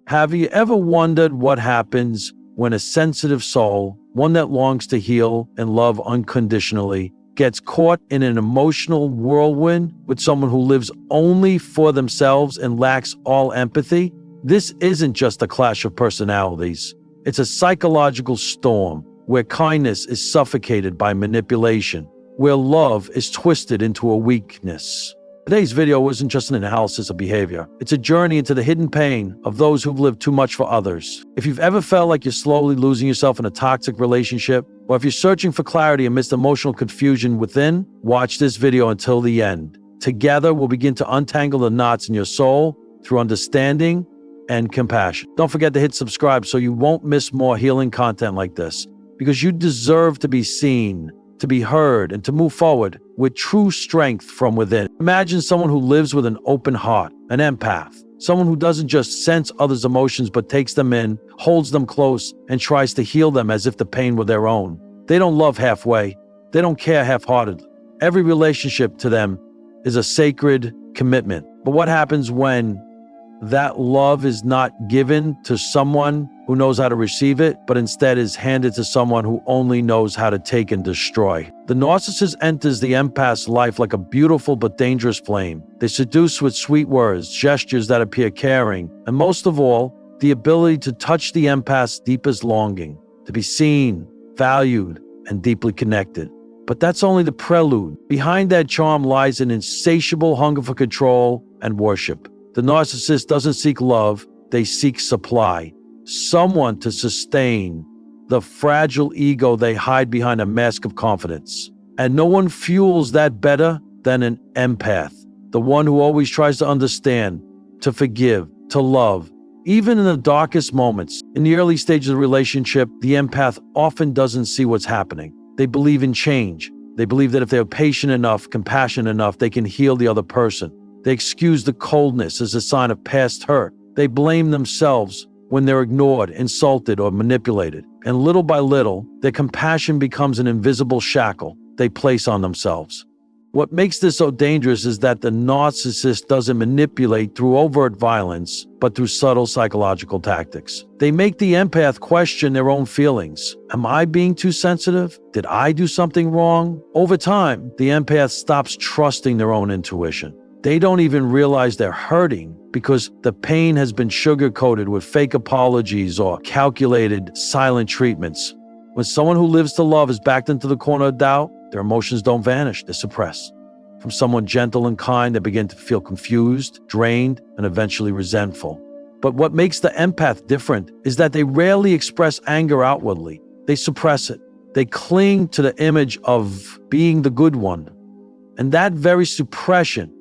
Have you ever wondered what happens when a sensitive soul, one that longs to heal and love unconditionally, gets caught in an emotional whirlwind with someone who lives only for themselves and lacks all empathy? This isn't just a clash of personalities. It's a psychological storm where kindness is suffocated by manipulation, where love is twisted into a weakness. Today's video isn't just an analysis of behavior. It's a journey into the hidden pain of those who've lived too much for others. If you've ever felt like you're slowly losing yourself in a toxic relationship, or if you're searching for clarity amidst emotional confusion within, watch this video until the end. Together, we'll begin to untangle the knots in your soul through understanding and compassion. Don't forget to hit subscribe so you won't miss more healing content like this, because you deserve to be seen, to be heard, and to move forward with true strength from within. Imagine someone who lives with an open heart, an empath, someone who doesn't just sense others' emotions but takes them in, holds them close, and tries to heal them as if the pain were their own. They don't love halfway. They don't care half-heartedly. Every relationship to them is a sacred commitment. But what happens when that love is not given to someone who knows how to receive it, but instead is handed to someone who only knows how to take and destroy? The narcissist enters the empath's life like a beautiful but dangerous flame. They seduce with sweet words, gestures that appear caring, and most of all, the ability to touch the empath's deepest longing, to be seen, valued, and deeply connected. But that's only the prelude. Behind that charm lies an insatiable hunger for control and worship. The narcissist doesn't seek love, they seek supply. Someone to sustain the fragile ego they hide behind a mask of confidence. And no one fuels that better than an empath, the one who always tries to understand, to forgive, to love. Even in the darkest moments, in the early stages of the relationship, the empath often doesn't see what's happening. They believe in change. They believe that if they're patient enough, compassionate enough, they can heal the other person. They excuse the coldness as a sign of past hurt. They blame themselves when they're ignored, insulted, or manipulated. And little by little, their compassion becomes an invisible shackle they place on themselves. What makes this so dangerous is that the narcissist doesn't manipulate through overt violence, but through subtle psychological tactics. They make the empath question their own feelings. Am I being too sensitive? Did I do something wrong? Over time, the empath stops trusting their own intuition. They don't even realize they're hurting because the pain has been sugar-coated with fake apologies or calculated silent treatments. When someone who lives to love is backed into the corner of doubt, their emotions don't vanish, they're suppressed. From someone gentle and kind, they begin to feel confused, drained, and eventually resentful. But what makes the empath different is that they rarely express anger outwardly. They suppress it. They cling to the image of being the good one. And that very suppression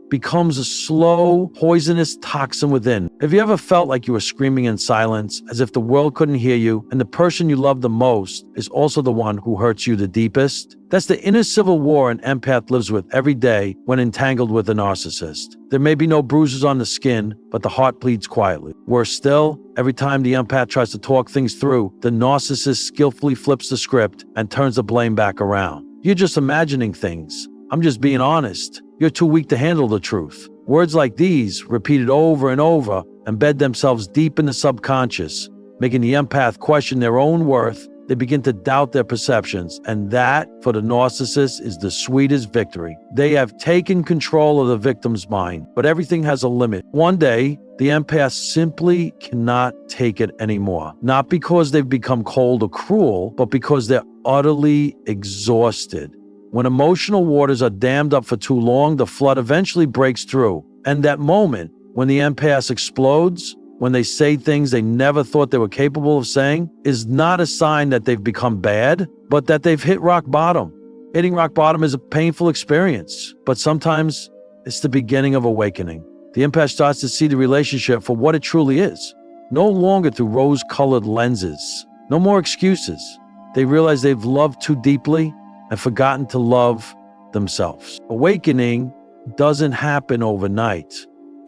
becomes a slow, poisonous toxin within. Have you ever felt like you were screaming in silence, as if the world couldn't hear you, and the person you love the most is also the one who hurts you the deepest? That's the inner civil war an empath lives with every day when entangled with a narcissist. There may be no bruises on the skin, but the heart bleeds quietly. Worse still, every time the empath tries to talk things through, the narcissist skillfully flips the script and turns the blame back around. You're just imagining things. I'm just being honest. You're too weak to handle the truth. Words like these, repeated over and over, embed themselves deep in the subconscious, making the empath question their own worth. They begin to doubt their perceptions, and that, for the narcissist, is the sweetest victory. They have taken control of the victim's mind, but everything has a limit. One day, the empath simply cannot take it anymore. Not because they've become cold or cruel, but because they're utterly exhausted. When emotional waters are dammed up for too long, the flood eventually breaks through. And that moment, when the empath explodes, when they say things they never thought they were capable of saying, is not a sign that they've become bad, but that they've hit rock bottom. Hitting rock bottom is a painful experience, but sometimes it's the beginning of awakening. The empath starts to see the relationship for what it truly is, no longer through rose-colored lenses. No more excuses. They realize they've loved too deeply and forgotten to love themselves. Awakening doesn't happen overnight.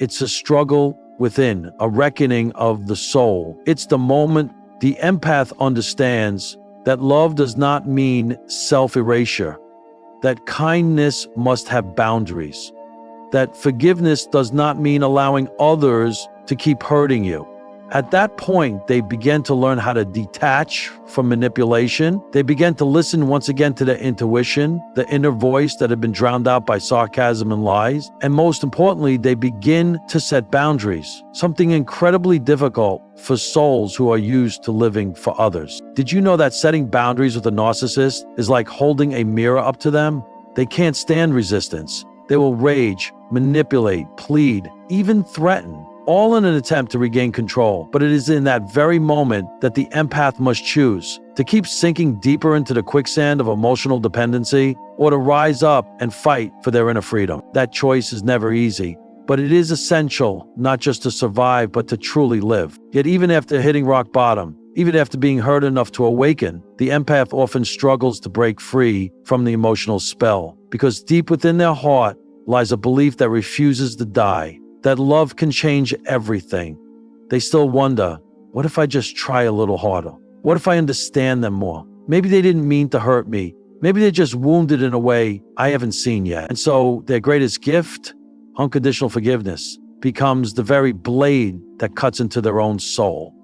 It's a struggle within, a reckoning of the soul. It's the moment the empath understands that love does not mean self-erasure, that kindness must have boundaries, that forgiveness does not mean allowing others to keep hurting you, At that point, they begin to learn how to detach from manipulation. They begin to listen once again to their intuition, the inner voice that had been drowned out by sarcasm and lies. And most importantly, they begin to set boundaries, something incredibly difficult for souls who are used to living for others. Did you know that setting boundaries with a narcissist is like holding a mirror up to them? They can't stand resistance. They will rage, manipulate, plead, even threaten, all in an attempt to regain control. But it is in that very moment that the empath must choose to keep sinking deeper into the quicksand of emotional dependency or to rise up and fight for their inner freedom. That choice is never easy, but it is essential not just to survive, but to truly live. Yet even after hitting rock bottom, even after being hurt enough to awaken, the empath often struggles to break free from the emotional spell, because deep within their heart lies a belief that refuses to die, that love can change everything. They still wonder, what if I just try a little harder? What if I understand them more? Maybe they didn't mean to hurt me. Maybe they're just wounded in a way I haven't seen yet. And so their greatest gift, unconditional forgiveness, becomes the very blade that cuts into their own soul.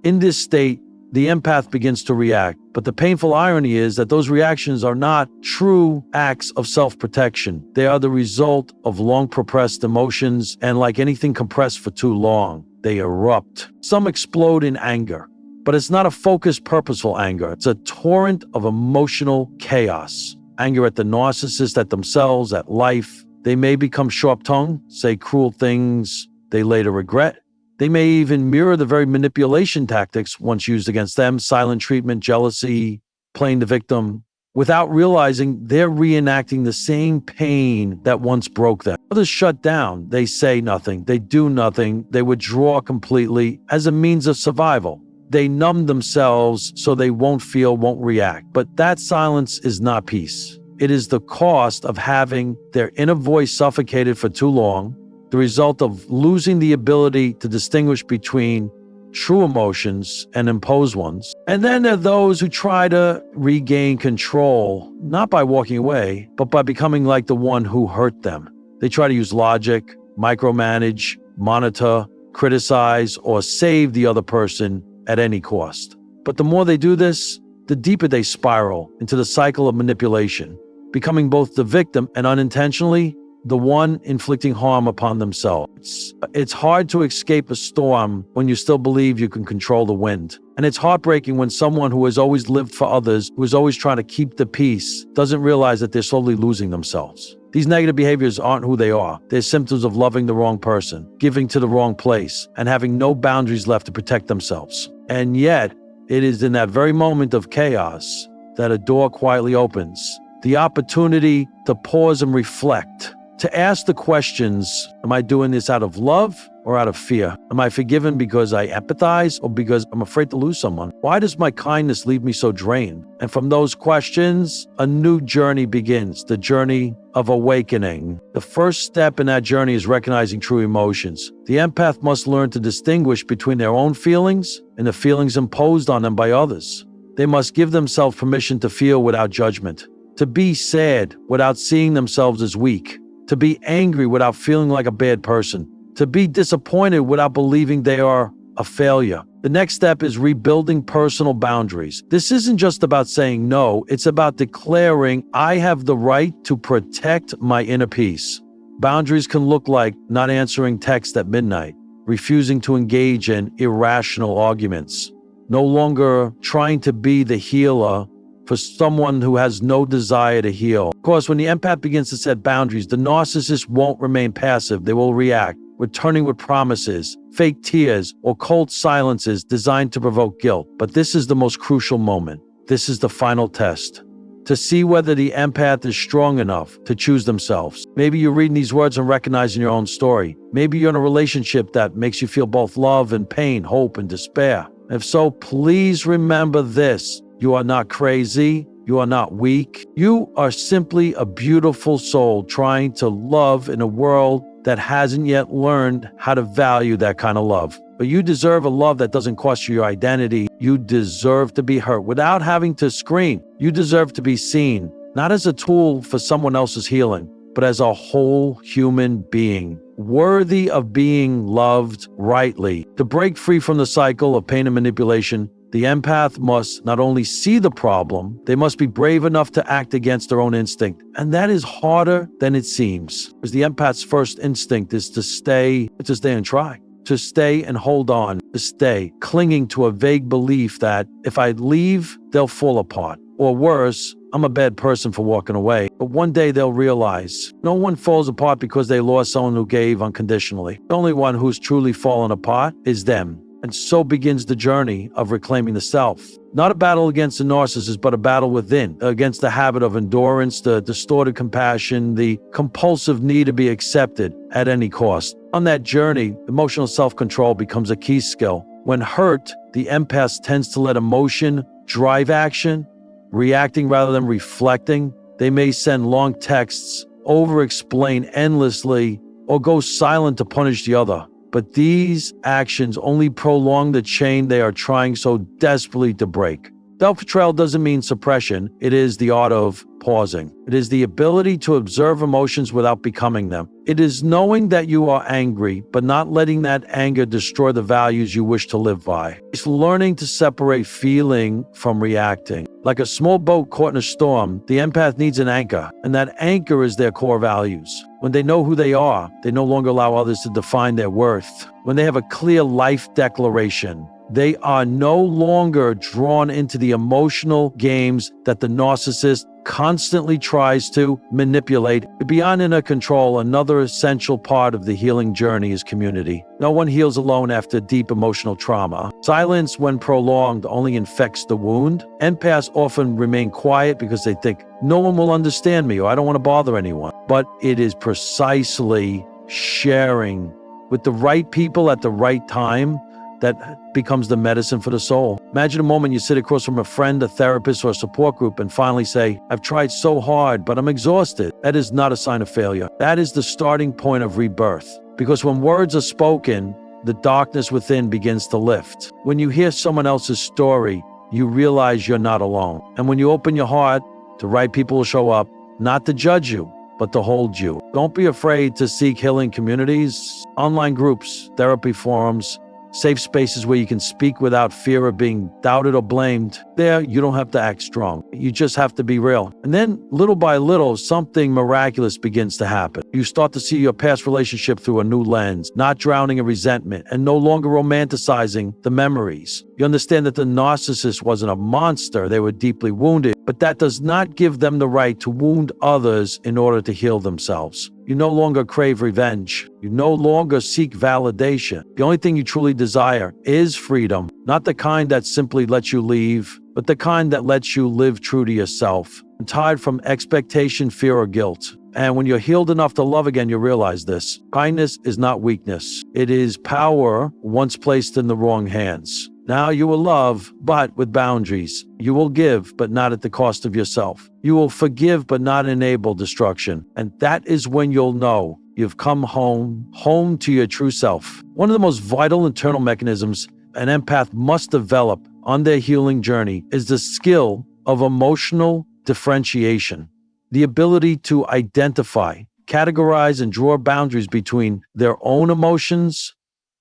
In this state, the empath begins to react, but the painful irony is that those reactions are not true acts of self-protection. They are the result of long repressed emotions, and like anything compressed for too long, they erupt. Some explode in anger, but it's not a focused, purposeful anger. It's a torrent of emotional chaos. Anger at the narcissist, at themselves, at life. They may become sharp-tongued, say cruel things they later regret. They may even mirror the very manipulation tactics once used against them: silent treatment, jealousy, playing the victim, without realizing they're reenacting the same pain that once broke them. Others shut down. They say nothing. They do nothing. They withdraw completely as a means of survival. They numb themselves so they won't feel, won't react. But that silence is not peace. It is the cost of having their inner voice suffocated for too long, the result of losing the ability to distinguish between true emotions and imposed ones. And then there are those who try to regain control, not by walking away, but by becoming like the one who hurt them. They try to use logic, micromanage, monitor, criticize, or save the other person at any cost. But the more they do this, the deeper they spiral into the cycle of manipulation, becoming both the victim and unintentionally the one inflicting harm upon themselves. It's hard to escape a storm when you still believe you can control the wind. And it's heartbreaking when someone who has always lived for others, who is always trying to keep the peace, doesn't realize that they're slowly losing themselves. These negative behaviors aren't who they are. They're symptoms of loving the wrong person, giving to the wrong place, and having no boundaries left to protect themselves. And yet, it is in that very moment of chaos that a door quietly opens. The opportunity to pause and reflect, to ask the questions, am I doing this out of love or out of fear? Am I forgiven because I empathize or because I'm afraid to lose someone? Why does my kindness leave me so drained? And from those questions, a new journey begins, the journey of awakening. The first step in that journey is recognizing true emotions. The empath must learn to distinguish between their own feelings and the feelings imposed on them by others. They must give themselves permission to feel without judgment, to be sad without seeing themselves as weak, to be angry without feeling like a bad person, to be disappointed without believing they are a failure. The next step is rebuilding personal boundaries. This isn't just about saying no, it's about declaring, I have the right to protect my inner peace. Boundaries can look like not answering texts at midnight, refusing to engage in irrational arguments, no longer trying to be the healer for someone who has no desire to heal. Of course, when the empath begins to set boundaries, the narcissist won't remain passive. They will react, returning with promises, fake tears, or cold silences designed to provoke guilt. But this is the most crucial moment. This is the final test, to see whether the empath is strong enough to choose themselves. Maybe you're reading these words and recognizing your own story. Maybe you're in a relationship that makes you feel both love and pain, hope and despair. If so, please remember this. You are not crazy. You are not weak. You are simply a beautiful soul trying to love in a world that hasn't yet learned how to value that kind of love. But you deserve a love that doesn't cost you your identity. You deserve to be hurt without having to scream. You deserve to be seen, not as a tool for someone else's healing, but as a whole human being. worthy of being loved rightly. To break free from the cycle of pain and manipulation, the empath must not only see the problem, they must be brave enough to act against their own instinct. And that is harder than it seems, because the empath's first instinct is to stay and try, to stay and hold on, to stay, clinging to a vague belief that if I leave, they'll fall apart. Or worse, I'm a bad person for walking away. But one day they'll realize no one falls apart because they lost someone who gave unconditionally. The only one who's truly fallen apart is them. And so begins the journey of reclaiming the self. Not a battle against the narcissist, but a battle within, against the habit of endurance, the distorted compassion, the compulsive need to be accepted at any cost. On that journey, emotional self-control becomes a key skill. When hurt, the empath tends to let emotion drive action, reacting rather than reflecting. They may send long texts, over-explain endlessly, or go silent to punish the other. But these actions only prolong the chain they are trying so desperately to break. Self-betrayal doesn't mean suppression. It is the art of pausing. It is the ability to observe emotions without becoming them. It is knowing that you are angry, but not letting that anger destroy the values you wish to live by. It's learning to separate feeling from reacting. Like a small boat caught in a storm, the empath needs an anchor, and that anchor is their core values. When they know who they are, they no longer allow others to define their worth. When they have a clear life declaration, they are no longer drawn into the emotional games that the narcissist constantly tries to manipulate. Beyond inner control, another essential part of the healing journey is community. No one heals alone after deep emotional trauma. Silence, when prolonged, only infects the wound. Empaths often remain quiet because they think, no one will understand me, or I don't want to bother anyone. But it is precisely sharing with the right people at the right time that becomes the medicine for the soul. Imagine a moment you sit across from a friend, a therapist, or a support group and finally say, I've tried so hard, but I'm exhausted. That is not a sign of failure. That is the starting point of rebirth. Because when words are spoken, the darkness within begins to lift. When you hear someone else's story, you realize you're not alone. And when you open your heart, the right people will show up, not to judge you, but to hold you. Don't be afraid to seek healing communities, online groups, therapy forums, safe spaces where you can speak without fear of being doubted or blamed. There, you don't have to act strong. You just have to be real. And then, little by little, something miraculous begins to happen. You start to see your past relationship through a new lens, not drowning in resentment and no longer romanticizing the memories. You understand that the narcissist wasn't a monster. They were deeply wounded, but that does not give them the right to wound others in order to heal themselves. You no longer crave revenge. You no longer seek validation. The only thing you truly desire is freedom, not the kind that simply lets you leave, but the kind that lets you live true to yourself, tied from expectation, fear, or guilt. And when you're healed enough to love again, you realize this. Kindness is not weakness. It is power once placed in the wrong hands. Now you will love, but with boundaries. You will give, but not at the cost of yourself. You will forgive, but not enable destruction. And that is when you'll know you've come home to your true self. One of the most vital internal mechanisms an empath must develop on their healing journey is the skill of emotional differentiation. The ability to identify, categorize, and draw boundaries between their own emotions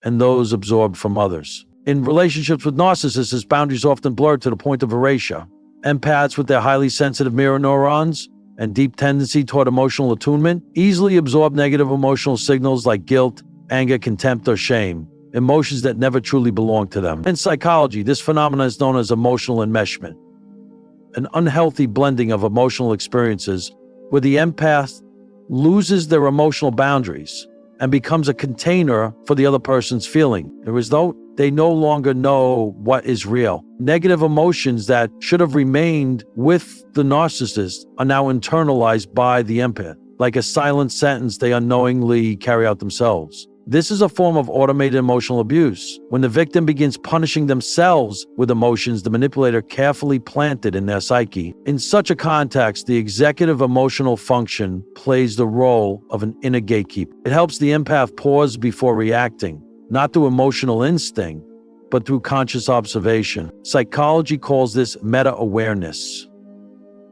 and those absorbed from others. In relationships with narcissists, this boundaries often blurred to the point of erasure. Empaths with their highly sensitive mirror neurons and deep tendency toward emotional attunement easily absorb negative emotional signals like guilt, anger, contempt, or shame, emotions that never truly belong to them. In psychology, this phenomenon is known as emotional enmeshment, an unhealthy blending of emotional experiences where the empath loses their emotional boundaries and becomes a container for the other person's feeling. There is though they no longer know what is real. Negative emotions that should have remained with the narcissist are now internalized by the empath. Like a silent sentence they unknowingly carry out themselves. This is a form of automated emotional abuse. When the victim begins punishing themselves with emotions the manipulator carefully planted in their psyche. In such a context, the executive emotional function plays the role of an inner gatekeeper. It helps the empath pause before reacting, not through emotional instinct, but through conscious observation. Psychology calls this meta-awareness.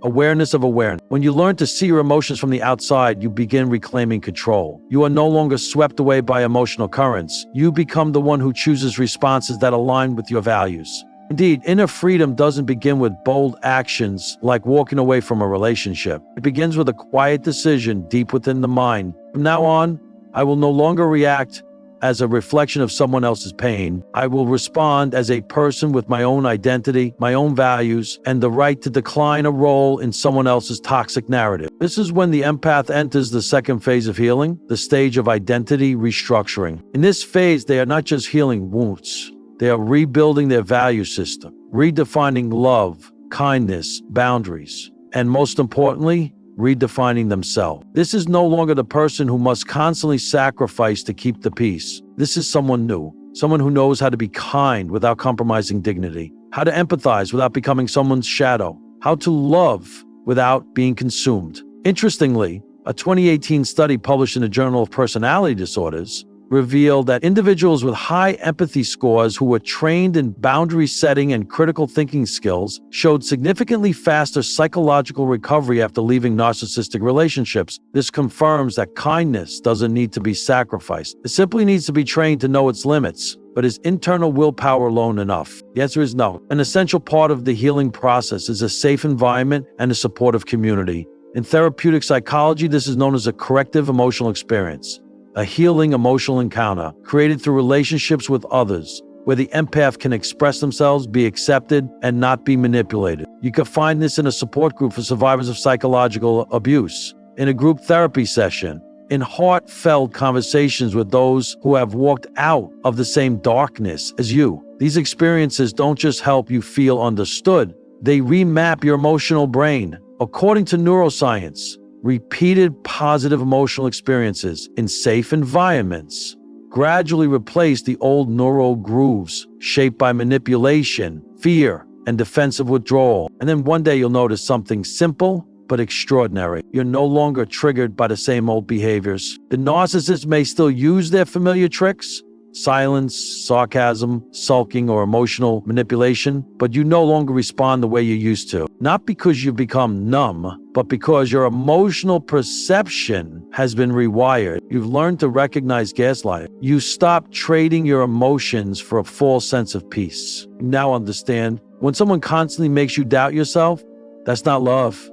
Awareness of awareness. When you learn to see your emotions from the outside, you begin reclaiming control. You are no longer swept away by emotional currents. You become the one who chooses responses that align with your values. Indeed, inner freedom doesn't begin with bold actions like walking away from a relationship. It begins with a quiet decision deep within the mind. From now on, I will no longer react as a reflection of someone else's pain. I will respond as a person with my own identity, my own values, and the right to decline a role in someone else's toxic narrative. This is when the empath enters the second phase of healing, the stage of identity restructuring. In this phase, they are not just healing wounds. They are rebuilding their value system, redefining love, kindness, boundaries, and most importantly, redefining themselves. This is no longer the person who must constantly sacrifice to keep the peace. This is someone new, someone who knows how to be kind without compromising dignity, how to empathize without becoming someone's shadow, how to love without being consumed. Interestingly, a 2018 study published in the Journal of Personality Disorders revealed that individuals with high empathy scores who were trained in boundary setting and critical thinking skills showed significantly faster psychological recovery after leaving narcissistic relationships. This confirms that kindness doesn't need to be sacrificed. It simply needs to be trained to know its limits. But is internal willpower alone enough? The answer is no. An essential part of the healing process is a safe environment and a supportive community. In therapeutic psychology, this is known as a corrective emotional experience. A healing emotional encounter created through relationships with others, where the empath can express themselves, be accepted, and not be manipulated. You can find this in a support group for survivors of psychological abuse, in a group therapy session, in heartfelt conversations with those who have walked out of the same darkness as you. These experiences don't just help you feel understood, they remap your emotional brain. According to neuroscience, repeated positive emotional experiences in safe environments gradually replace the old neural grooves shaped by manipulation, fear, and defensive withdrawal. And then one day you'll notice something simple but extraordinary. You're no longer triggered by the same old behaviors. The narcissist may still use their familiar tricks, silence, sarcasm, sulking, or emotional manipulation, but you no longer respond the way you used to. Not because you've become numb, but because your emotional perception has been rewired. You've learned to recognize gaslighting. You stop trading your emotions for a false sense of peace. You now understand, when someone constantly makes you doubt yourself, that's not love.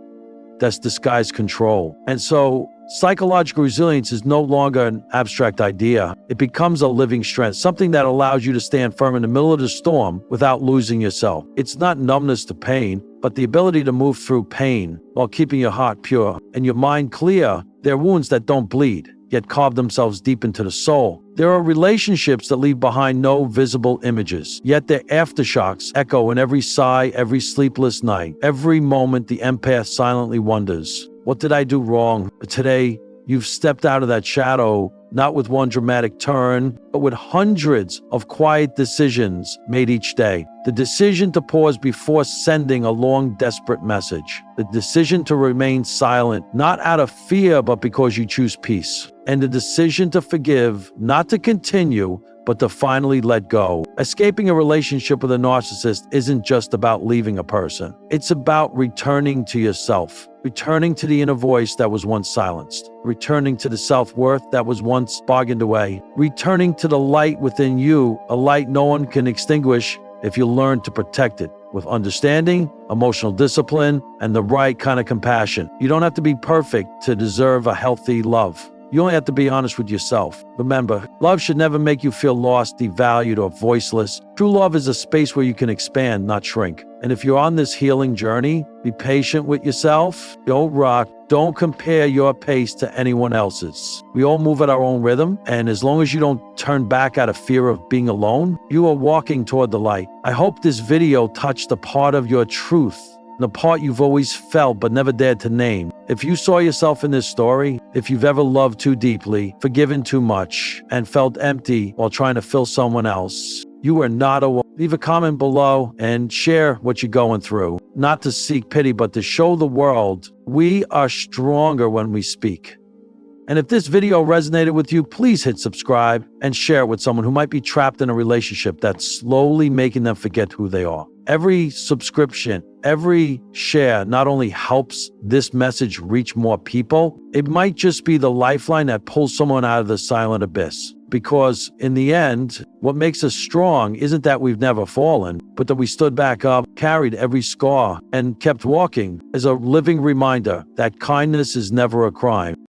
That's disguised control. And so, psychological resilience is no longer an abstract idea. It becomes a living strength, something that allows you to stand firm in the middle of the storm without losing yourself. It's not numbness to pain, but the ability to move through pain while keeping your heart pure and your mind clear. There are wounds that don't bleed, yet carve themselves deep into the soul. There are relationships that leave behind no visible images, yet their aftershocks echo in every sigh, every sleepless night. Every moment the empath silently wonders, what did I do wrong? But today, you've stepped out of that shadow, not with one dramatic turn, but with hundreds of quiet decisions made each day. The decision to pause before sending a long, desperate message. The decision to remain silent, not out of fear, but because you choose peace. And the decision to forgive, not to continue, but to finally let go. Escaping a relationship with a narcissist isn't just about leaving a person. It's about returning to yourself, returning to the inner voice that was once silenced, returning to the self-worth that was once bargained away, returning to the light within you, a light no one can extinguish if you learn to protect it with understanding, emotional discipline, and the right kind of compassion. You don't have to be perfect to deserve a healthy love. You only have to be honest with yourself. Remember, love should never make you feel lost, devalued, or voiceless. True love is a space where you can expand, not shrink. And if you're on this healing journey, be patient with yourself. Don't rush. Don't compare your pace to anyone else's. We all move at our own rhythm, and as long as you don't turn back out of fear of being alone, you are walking toward the light. I hope this video touched a part of your truth, the part you've always felt but never dared to name. If you saw yourself in this story, if you've ever loved too deeply, forgiven too much, and felt empty while trying to fill someone else, you are not alone. Leave a comment below and share what you're going through. Not to seek pity, but to show the world we are stronger when we speak. And if this video resonated with you, please hit subscribe and share it with someone who might be trapped in a relationship that's slowly making them forget who they are. Every subscription, every share not only helps this message reach more people, it might just be the lifeline that pulls someone out of the silent abyss. Because in the end, what makes us strong isn't that we've never fallen, but that we stood back up, carried every scar, and kept walking as a living reminder that kindness is never a crime.